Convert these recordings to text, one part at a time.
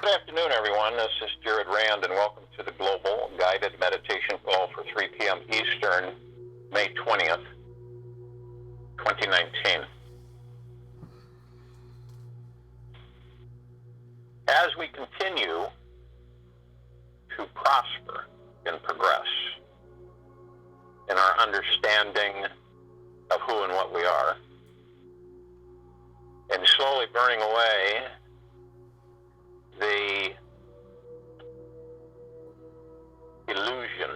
Good afternoon, everyone. This is Jared Rand, and welcome to the Global Guided Meditation Call for 3 p.m. Eastern, May 20th, 2019. As we continue to prosper and progress in our understanding of who and what we are, and slowly burning away the illusion,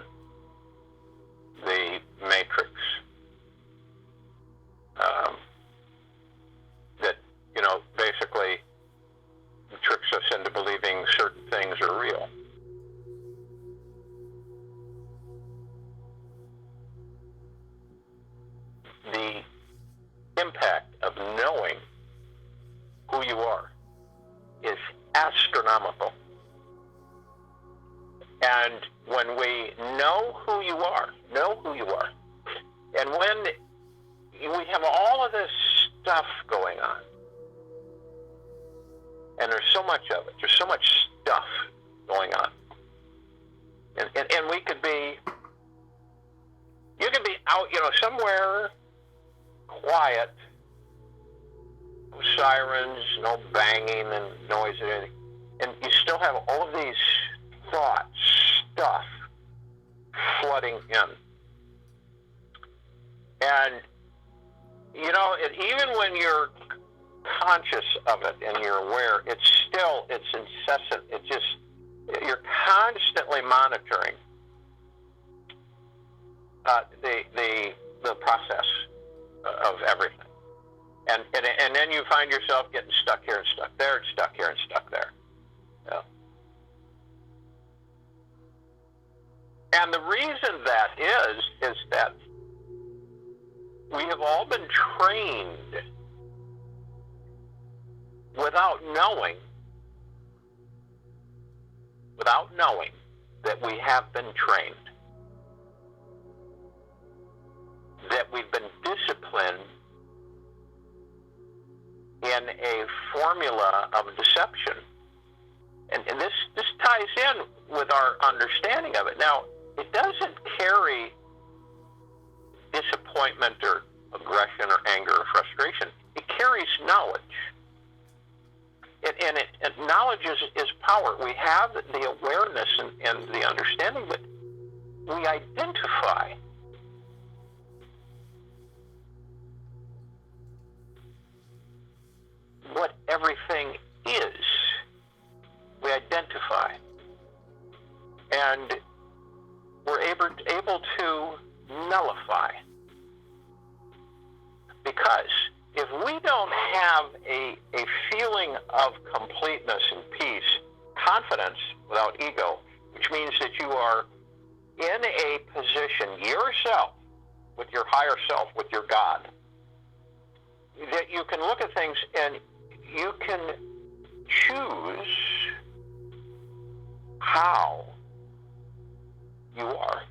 the matrix, that, basically tricks us into believing certain things are real. The impact of knowing who you are is astronomical. And when we know who you are, and when we have all of this stuff going on, and there's so much of it, there's so much stuff going on, and we could be, you could be out, somewhere quiet, no sirens, no banging and noise or anything, and you still have all of these thoughts, stuff flooding in. And, even when you're conscious of it and you're aware, it's incessant. You're constantly monitoring the process of everything. And then you find yourself getting stuck here and stuck there, and stuck here and stuck there. Yeah. And the reason that is that we have all been trained without knowing that we have been trained, that we've been disciplined in a formula of deception. And this ties in with our understanding of it. Now, it doesn't carry disappointment or aggression or anger or frustration. It carries knowledge. And knowledge is power. We have the awareness and the understanding, but we identify what everything is. We identify. And we're able to nullify. Because if we don't have a feeling of completeness and peace, confidence without ego, which means that you are in a position yourself, with your higher self, with your God, that you can look at things and you can choose how you are.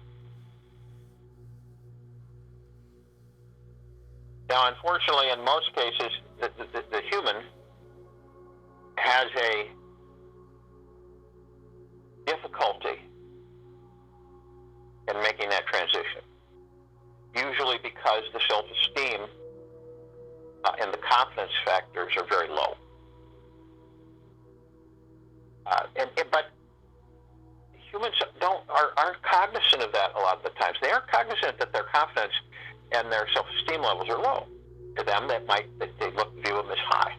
Now, unfortunately, in most cases, the human has a difficulty in making that transition, usually because the self-esteem and the confidence factors are very low. But humans aren't cognizant of that a lot of the times. They aren't cognizant that their confidence and their self-esteem levels are low. To them, they view them as high.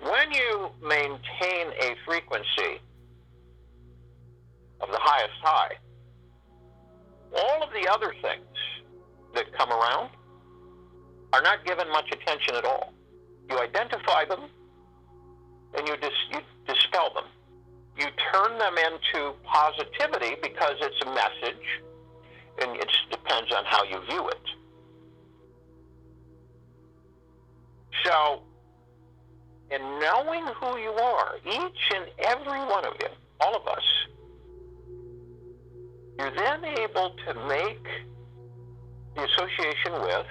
When you maintain a frequency of the highest high, all of the other things that come around are not given much attention at all. You identify them, and you dispel them. You turn them into positivity because it's a message, and it depends on how you view it. So, in knowing who you are, each and every one of you, all of us, you're then able to make the association with,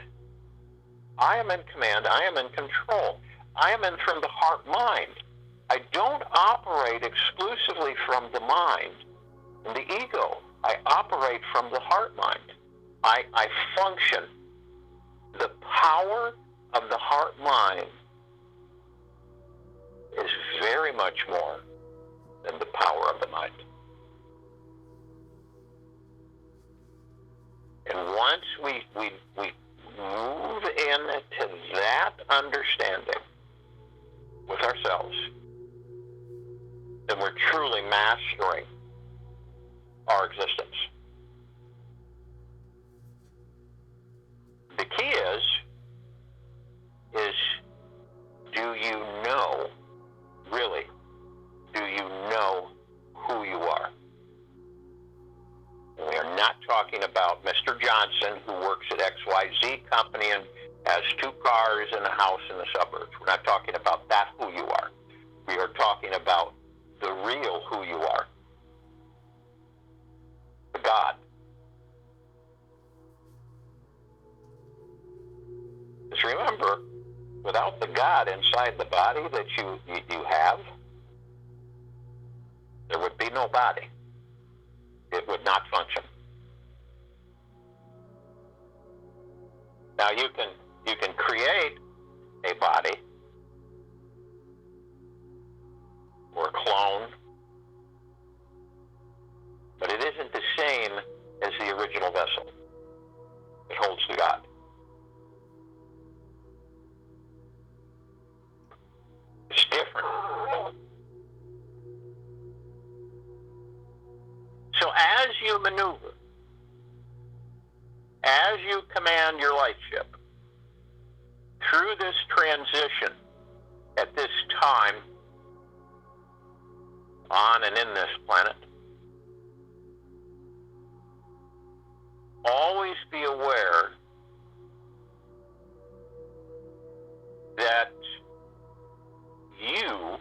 I am in command, I am in control, I am in from the heart mind. I don't operate exclusively from the mind and the ego. I operate from the heart-mind. I function. The power of the heart-mind is very much more than the power of the mind. And once we move into that understanding with ourselves, then we're truly mastering our existence. The key is do you know, really, do you know who you are? And we are not talking about Mr. Johnson who works at XYZ company and has 2 cars and a house in the suburbs. We're not talking about that who you are. We are talking about the real who you are. The God. Just remember, without the God inside the body that you have, there would be no body. It would not function. Now you can create a body or a clone, but it isn't the same as the original vessel. It holds the God. It's different. So as you maneuver, as you command your light ship through this transition at this time on and in this planet, always be aware that you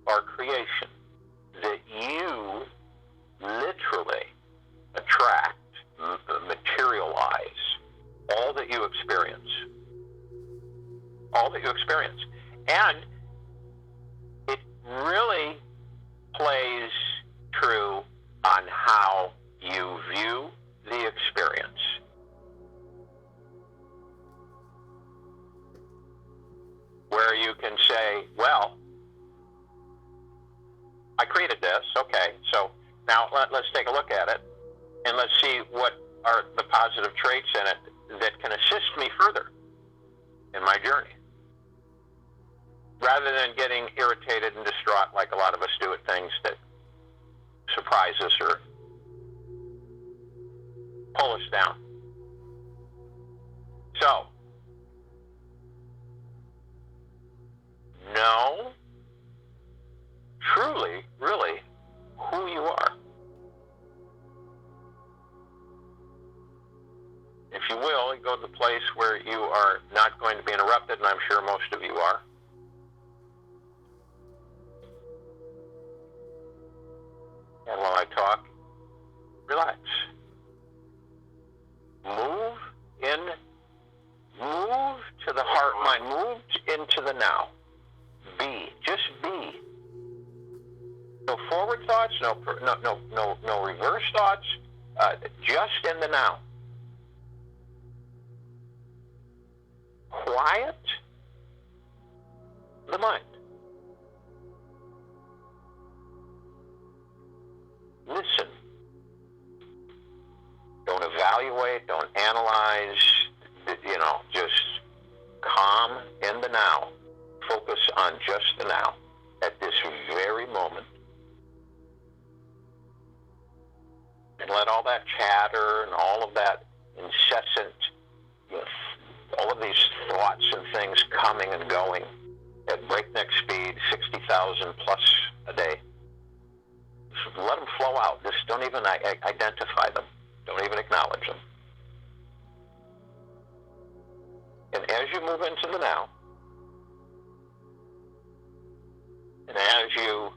are creation, that you literally attract, materialize all that you experience. All that you experience. And it really plays true on how you view the experience. Where you can say, well, I created this, okay, so now let's take a look at it, and let's see what are the positive traits in it that can assist me further in my journey. Rather than getting irritated and distraught like a lot of us do at things that surprise us or pull us down. So, know truly, really, who you are. If you will, you go to the place where you are not going to be interrupted, and I'm sure most of you are. And while I talk, relax. Move to the heart mind, move into the now. Be, just be. No forward thoughts, no reverse thoughts, just in the now. Quiet the mind. Listen. Don't evaluate, don't analyze, just calm in the now. Focus on just the now at this very moment. And let all that chatter and all of that incessant, all of these thoughts and things coming and going at breakneck speed, 60,000 plus a day. Just let them flow out. Just don't even identify them. Don't even acknowledge them. And as you move into the now, and as you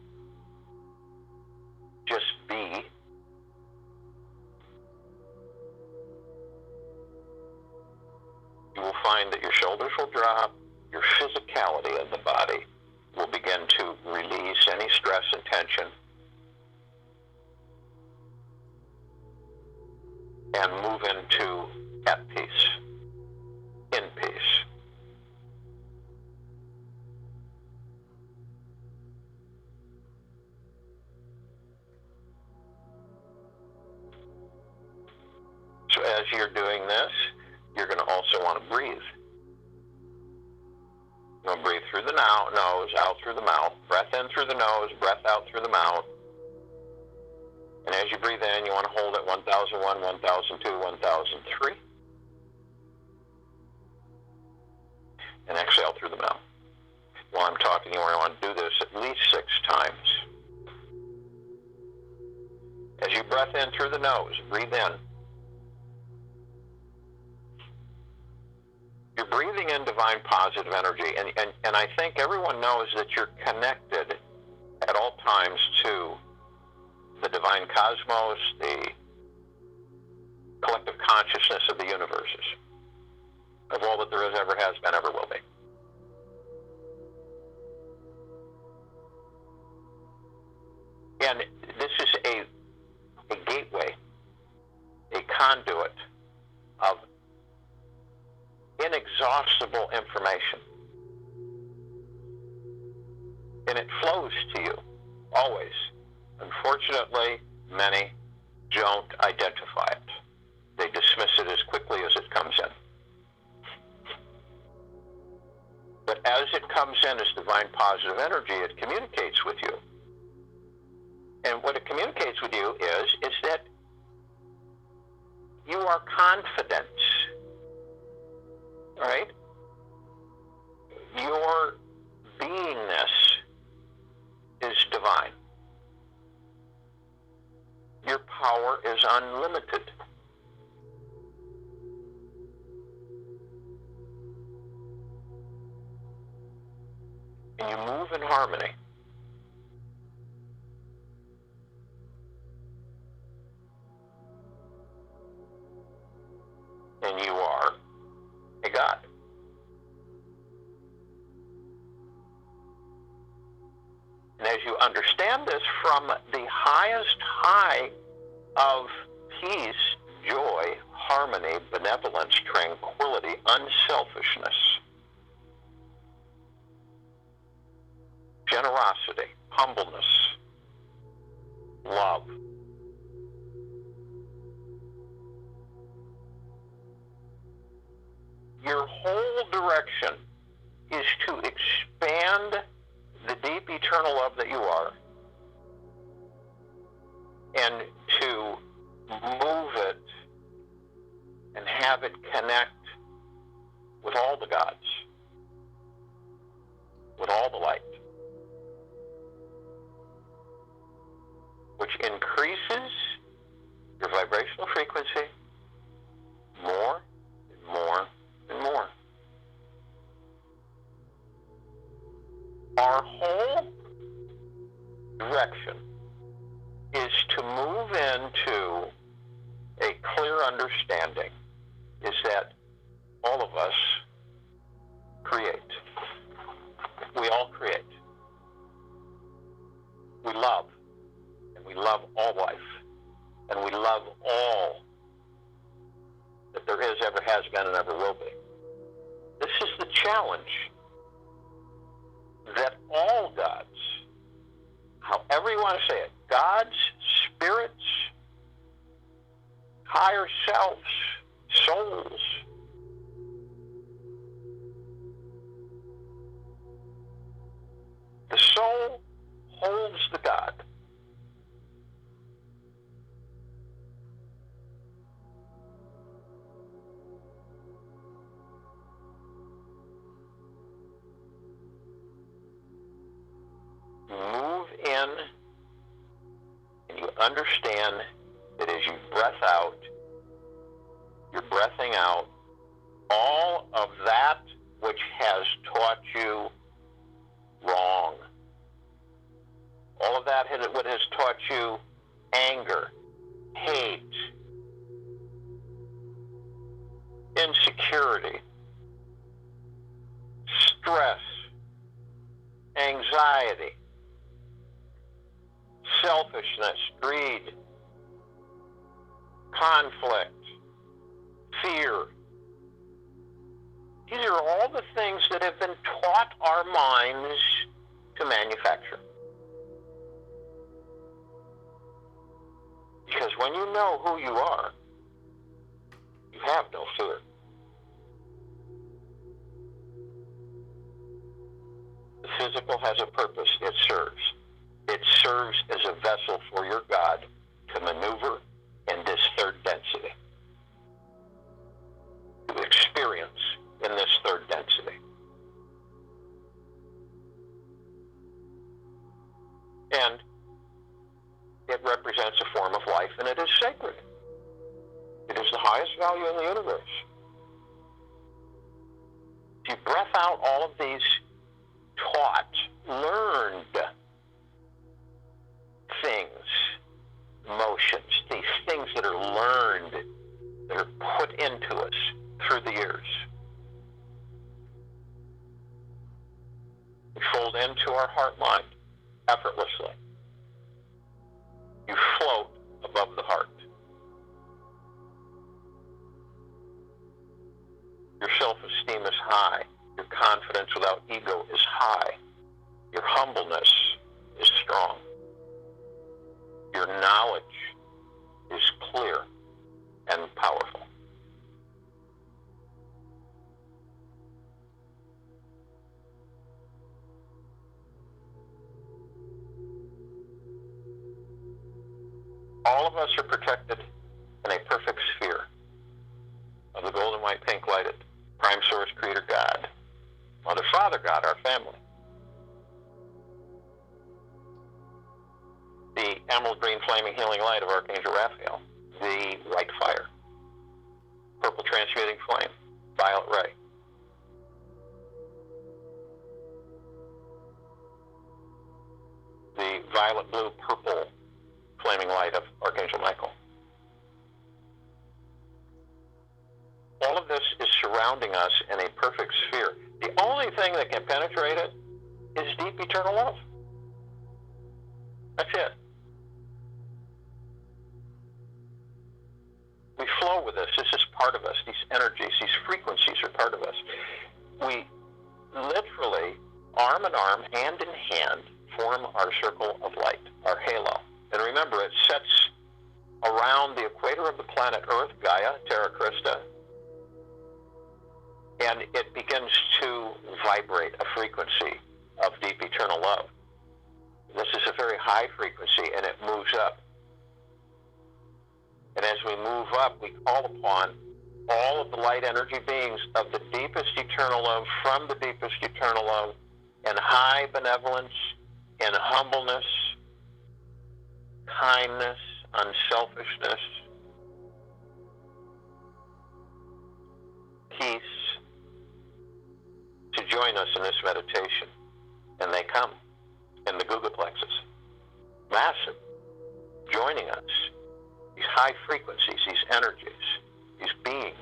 just be, you will find that your shoulders will drop, your physicality of the body will begin to release any stress and tension and move into at peace, in peace. So as you're doing this, you're going to also want to breathe. You're going to breathe through the nose, out through the mouth. Breath in through the nose, breath out through the mouth. And as you breathe in, you want to hold at 1001, 1002, 1003. And exhale through the mouth. While I'm talking, you want to do this at least 6 times. As you breath in through the nose, breathe in. You're breathing in divine positive energy, and I think everyone knows that you're connected at all times to the divine cosmos, the collective consciousness of the universes, of all that there is, ever has been, ever will be. And this is a gateway, a conduit of inexhaustible information. And it flows to you, always. Unfortunately, many don't identify it. They dismiss it as quickly as it comes in. But as it comes in as divine positive energy, it communicates with you. And what it communicates with you is that you are confident, right? Your beingness is divine. Your power is unlimited. And you move in harmony. And you are a God. And as you understand this from the highest high of peace, joy, harmony, benevolence, tranquility, unselfishness, generosity, humbleness, love, your whole direction is to expand the deep eternal love that you are and to move it and have it connect with all the gods, with all the light, which increases your vibrational frequency more and more and more. Our whole direction is to move into a clear understanding is that all of us create. We all create. We love, and we love all life, and we love all that there is, ever has been, and ever will be. This is the challenge that all gods, however you want to say it, gods, spirits, higher selves, souls, the soul holds the God. Move in, and you understand that as you breath out, you're breathing out all of that which has taught you wrong. All of that what has taught you anger, hate, insecurity, stress, anxiety, anxiety, selfishness, greed, conflict, fear. These are all the things that have been taught our minds to manufacture. Because when you know who you are, you have no fear. The physical has a purpose. It serves. It serves as a vessel for your God to maneuver in this third density, to experience in this third density. And it represents a form of life, and it is sacred. It is the highest value in the universe. If you breath out all of these taught, learned things, emotions, these things that are learned, that are put into us through the years, we fold into our heart-mind effortlessly. You float above the heart. Your self-esteem is high. Your confidence without ego is high. Your humbleness is strong. Your knowledge is clear and powerful. All of us are protected in a perfect sphere of the golden, white, pink lighted prime source creator God, Mother, Father God, our family. The emerald green flaming healing light of Archangel Raphael, the white fire, purple transmuting flame, violet ray. The violet, blue, purple flaming light of Archangel Michael. All of this is surrounding us in a perfect sphere. The only thing that can penetrate it is deep eternal love. That's it. We flow with this. This is part of us. These energies, these frequencies are part of us. We literally, arm in arm, hand in hand, form our circle of light, our halo. And remember, it sets around the equator of the planet Earth, Gaia, Terra Christa, and it begins to vibrate a frequency of deep eternal love. This is a very high frequency, and it moves up. And as we move up, we call upon all of the light energy beings of the deepest eternal love, from the deepest eternal love, in high benevolence, in humbleness, kindness, unselfishness, peace, to join us in this meditation. And they come in the Guga plexus, massive, joining us. These high frequencies, these energies, these beings.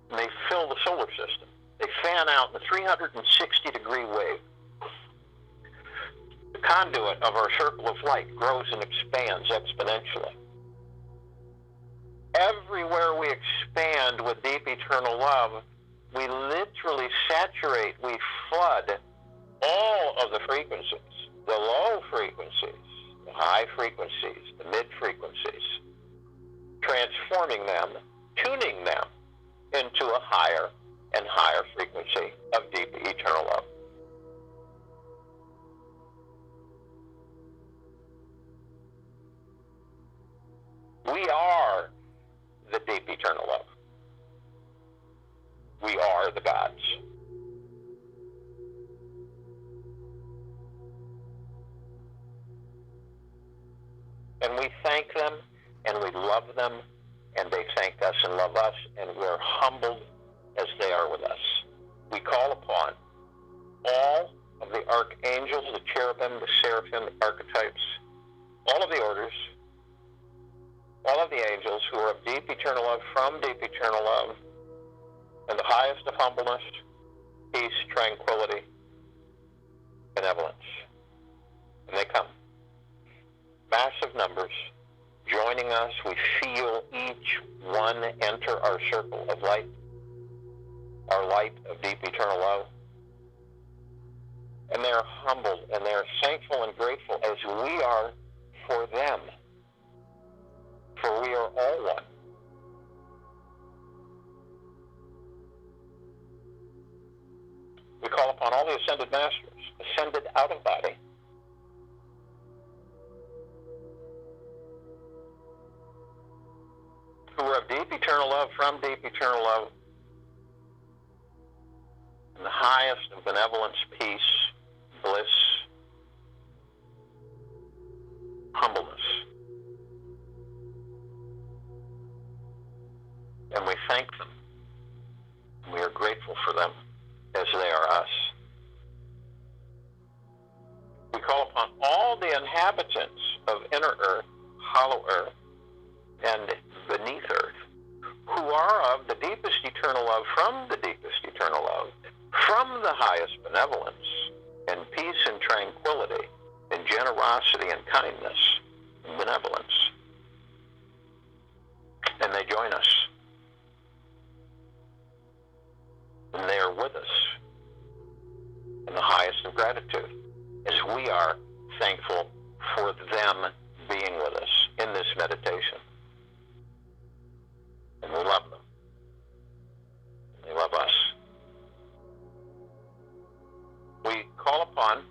And they fill the solar system. They fan out in a 360-degree wave. The conduit of our circle of light grows and expands exponentially. Everywhere we expand with deep eternal love, we literally saturate, we flood all of the frequencies, the low frequencies, the high frequencies, the mid frequencies, transforming them, tuning them into a higher and higher frequency of deep eternal love. We are the deep eternal love. We are the gods. And we thank them, and we love them, and they thank us and love us, and we're humbled as they are with us. We call upon all of the archangels, the cherubim, the seraphim, the archetypes, all of the orders, all of the angels who are of deep eternal love, from deep eternal love, and the highest of humbleness, peace, tranquility, benevolence. And they come. Massive numbers joining us. We feel each one enter our circle of light, our light of deep eternal love. And they're humbled and they're thankful and grateful as we are for them. For we are all one. We call upon all the ascended masters, ascended out of body, who are of deep eternal love, from deep eternal love, and the highest of benevolence, peace, bliss, humbleness. And we thank them. We are grateful for them as they are us. We call upon all the inhabitants of inner earth, hollow earth, and beneath earth, who are of the deepest eternal love, from the deepest eternal love, from the highest benevolence, and peace and tranquility, and generosity and kindness, and benevolence. And they join us. And they are with us in the highest of gratitude, as we are thankful for them being with us in this meditation. And we love them. And they love us. We call upon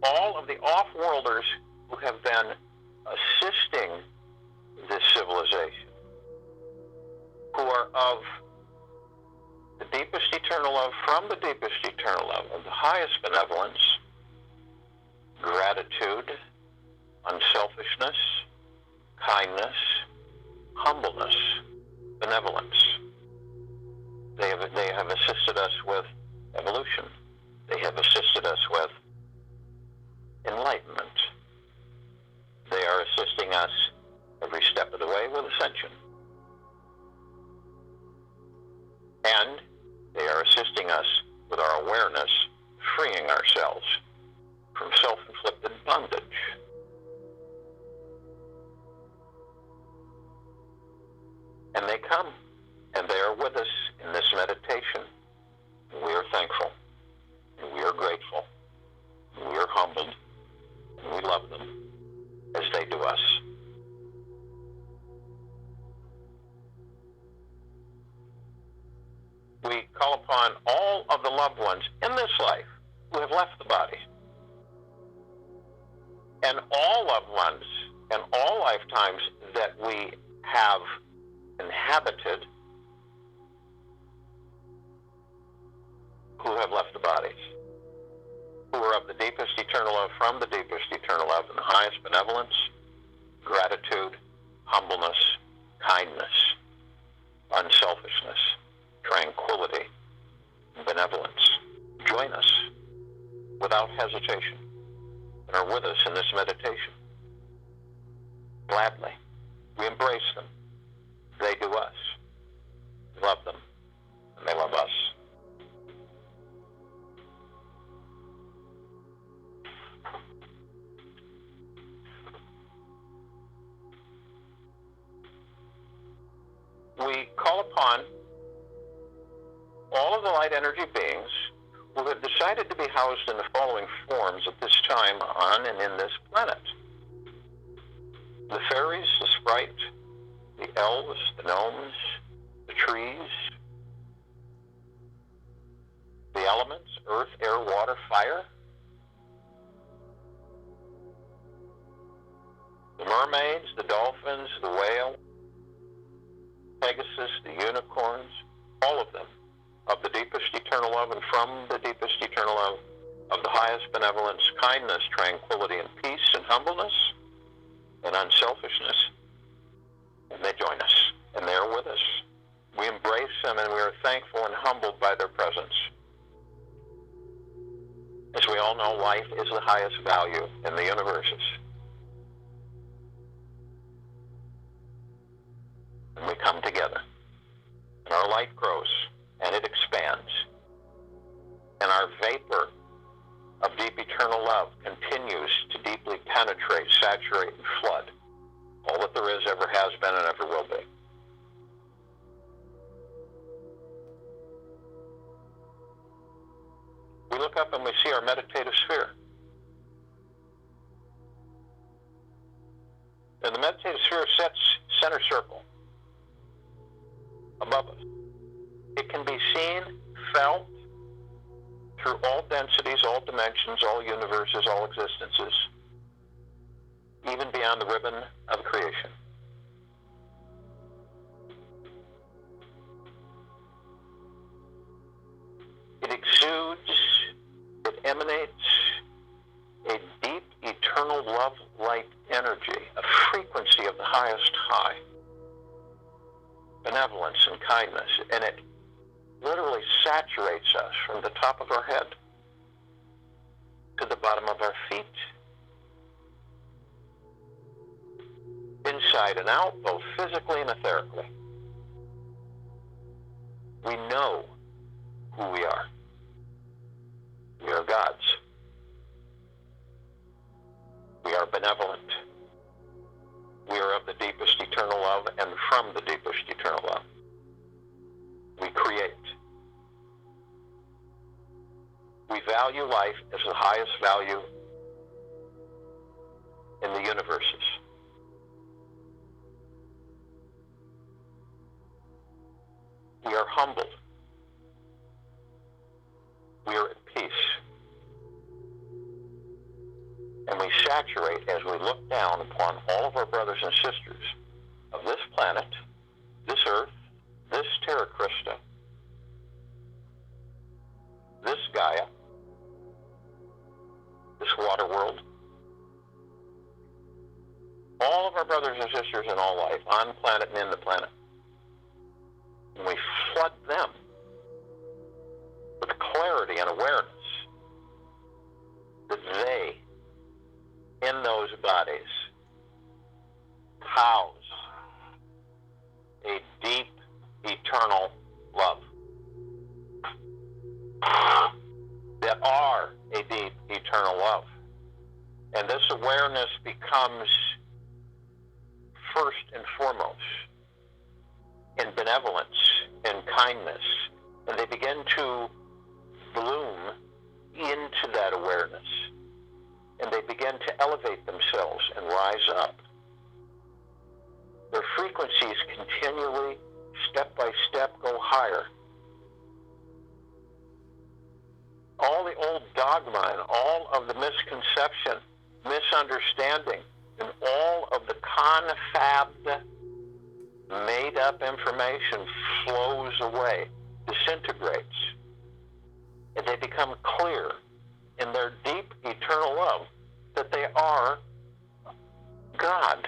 all of the off-worlders who have been assisting this civilization, who are of the deepest eternal love, from the deepest eternal love, of the highest benevolence, gratitude, unselfishness, kindness, humbleness, benevolence. They have assisted us with evolution. They have assisted us with enlightenment. They are assisting us every step of the way with ascension. And they are assisting us with our awareness, freeing ourselves from self-inflicted bondage. And they come, and they are with us in this meditation. And we are thankful, and we are grateful, and we are humbled, and we love them as they do us. We call upon all of the loved ones in this life who have left the body, and all loved ones and all lifetimes that we have inhabited who have left the bodies, who are of the deepest eternal love, from the deepest eternal love, and the highest benevolence, gratitude, humbleness, kindness, unselfishness, tranquility, and benevolence. Join us without hesitation and are with us in this meditation. Gladly. We embrace them. They do us. We love them, and they love us. We call upon all of the light energy beings who have decided to be housed in the following forms at this time on and in this planet. The fairies, the sprite, the elves, the gnomes, the trees, the elements, earth, air, water, fire, the mermaids, the dolphins, the whale, Pegasus, the unicorns, all of them, of the deepest eternal love and from the deepest eternal love, of the highest benevolence, kindness, tranquility, and peace, and humbleness, and unselfishness. And they join us, and they are with us. We embrace them, and we are thankful and humbled by their presence. As we all know, life is the highest value in the universes. And we come together, and our light grows, and it expands, and our love continues to deeply penetrate, saturate, and flood all that there is, ever has been, and ever will be. We look up and we see our meditative sphere. And the meditative sphere sets center circle above us. It can be seen, felt, through all densities, all dimensions, all universes, all existences, even beyond the ribbon of creation. It exudes, it emanates a deep, eternal love-light energy, a frequency of the highest high, benevolence and kindness, and it literally saturates us from the top of our head to the bottom of our feet, inside and out, both physically and etherically. We know who we are. We are gods. We are benevolent. We are of the deepest eternal love and from the deepest eternal love. We create. We value life as the highest value in the universes. We are humbled. We are at peace. And we saturate as we look down upon all of our brothers and sisters of this planet, this earth, this Terra Christa, this Gaia, this water world, all of our brothers and sisters in all life, on the planet and in the planet. And we flood them with clarity and awareness that they, in those bodies, house a deep, eternal love. That are a deep, eternal love. And this awareness becomes first and foremost in benevolence and kindness. And they begin to bloom into that awareness. And they begin to elevate themselves and rise up. Their frequencies continually, step by step, go higher. All the old dogma and all of the misconception, misunderstanding, and all of the confabbed, made-up information flows away, disintegrates, and they become clear in their deep, eternal love that they are God,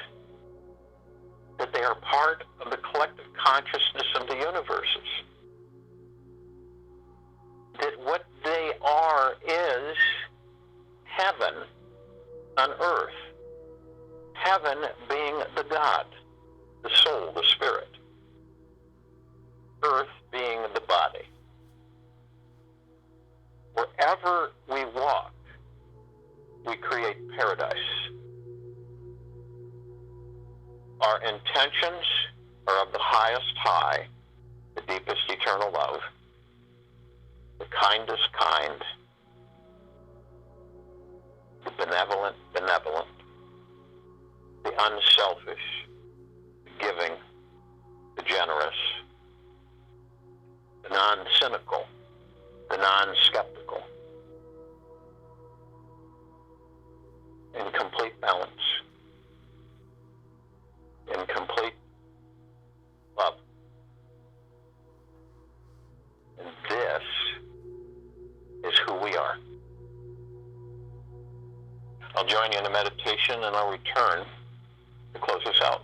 that they are part of the collective consciousness of the universes, that what they are is heaven on earth, heaven being the God, the soul, the spirit, earth being the body. Wherever we walk, we create paradise. Our intentions are of the highest high, the deepest eternal love, the kindest kind, the benevolent, the unselfish, the giving, the generous, the non-cynical, the non-skeptical, in complete balance, in complete love. And this is who we are. I'll join you in a meditation and I'll return to close us out.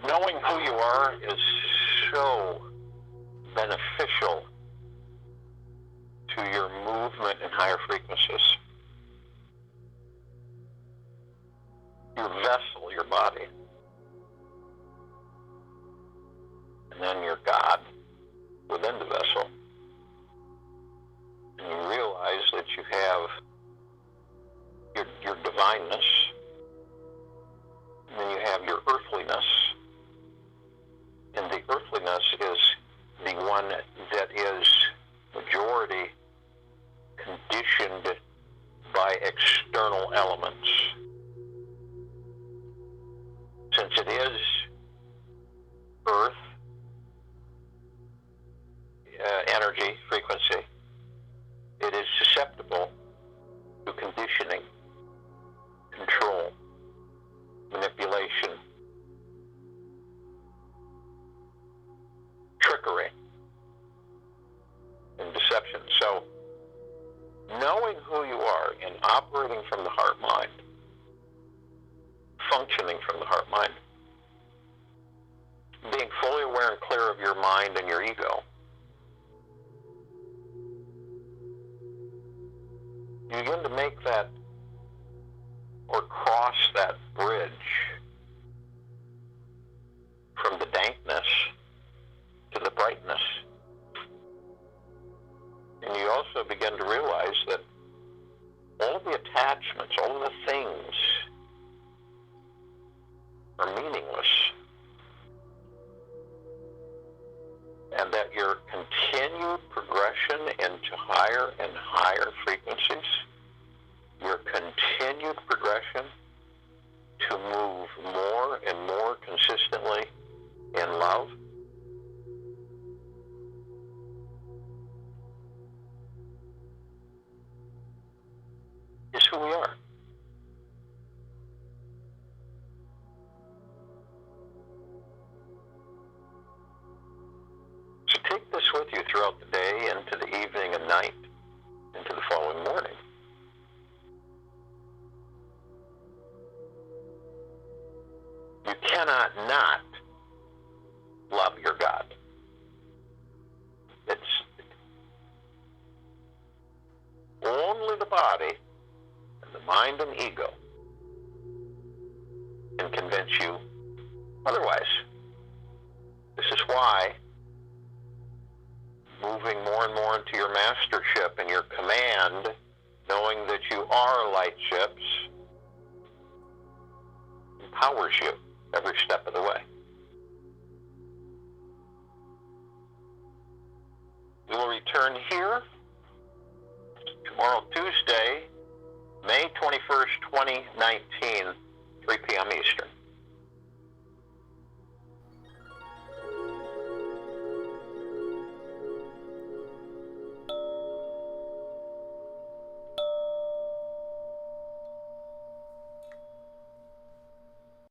knowing who you are is so beneficial to your movement in higher frequencies. Your vessel, your body, and then your God within the vessel. And you realize that you have your divineness, and then you have your earthliness. And the earthliness is the one that is majority conditioned by external elements. Since it is earth, energy, frequency, it is susceptible to conditioning, control, manipulation, trickery, and deception. So, knowing who you are and operating from the heart-mind, functioning from the heart-mind, being fully aware and clear of your mind and your ego, you begin to make that or cross that bridge from the dankness to the brightness. And you also begin to realize that all of the attachments, all of the things are meaningless. And that your continued progression into higher and higher frequencies, your continued progression to move more and more consistently in love, is who we are. So take this with you throughout the day, into the evening and night, into the following morning. You cannot not love your God. It's only the body and the mind and ego can convince you otherwise. This is why moving more and more into your mastership and your command, knowing that you are light ships, empowers you every step of the way. We will return here tomorrow, Tuesday, May 21st, 2019, 3 p.m. Eastern.